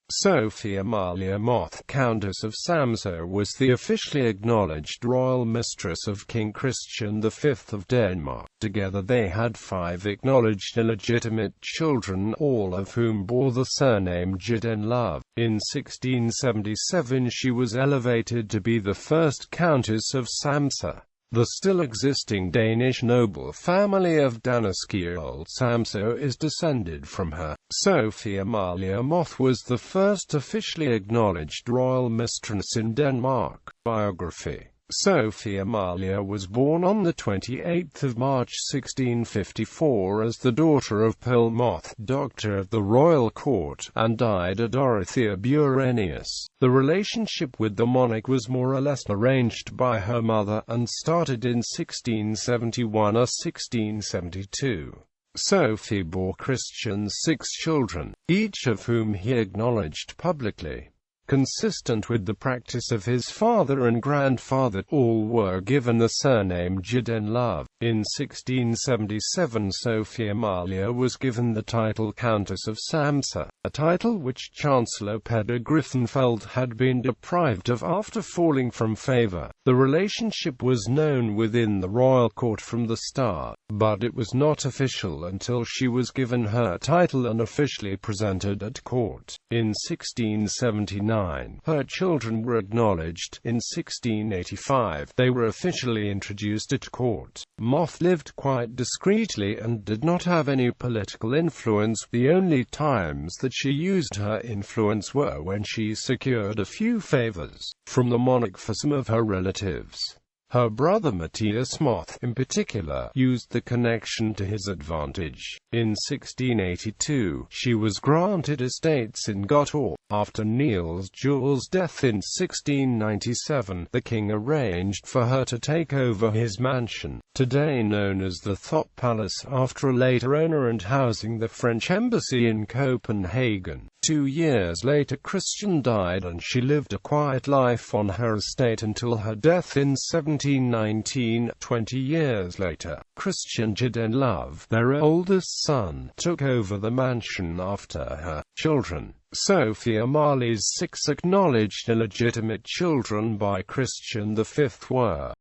Sophie Amalie Moth, Countess of Samsøe, was the officially acknowledged royal mistress of King Christian V of Denmark. Together they had 5 acknowledged illegitimate children, all of whom bore the surname Danneskiold. In 1677 she was elevated to be the first Countess of Samsøe. The still existing Danish noble family of Danneskiold-Samsøe is descended from her. Sophie Amalie Moth was the first officially acknowledged royal mistress in Denmark. Biography. Sophie Amalie was born on 28 March 1654 as the daughter of Paul Moth, Doctor of the Royal Court, and died at Dorothea Burenius. The relationship with the monarch was more or less arranged by her mother, and started in 1671 or 1672. Sophie bore Christian 6 children, each of whom he acknowledged publicly. Consistent with the practice of his father and grandfather, all were given the surname Danneskiold. In 1677 Sophie Amalie was given the title Countess of Samsøe, a title which Chancellor Peder Griffenfeld had been deprived of after falling from favour. The relationship was known within the royal court from the start, but it was not official until she was given her title and officially presented at court. In 1679, her children were acknowledged. In 1685, they were officially introduced at court. Moth lived quite discreetly and did not have any political influence. The only times that she used her influence were when she secured a few favors from the monarch for some of her relatives. Her brother Matthias Moth, in particular, used the connection to his advantage. In 1682, she was granted estates in Gottorp. After Niels Juel's death in 1697, the king arranged for her to take over his mansion, today known as the Thop Palace, after a later owner, and housing the French embassy in Copenhagen. 2 years later Christian died, and she lived a quiet life on her estate until her death in 1719. 20 years later, Christian Danneskiold, their oldest son, took over the mansion after her. Children. Sophie Amalie's 6 acknowledged illegitimate children by Christian V were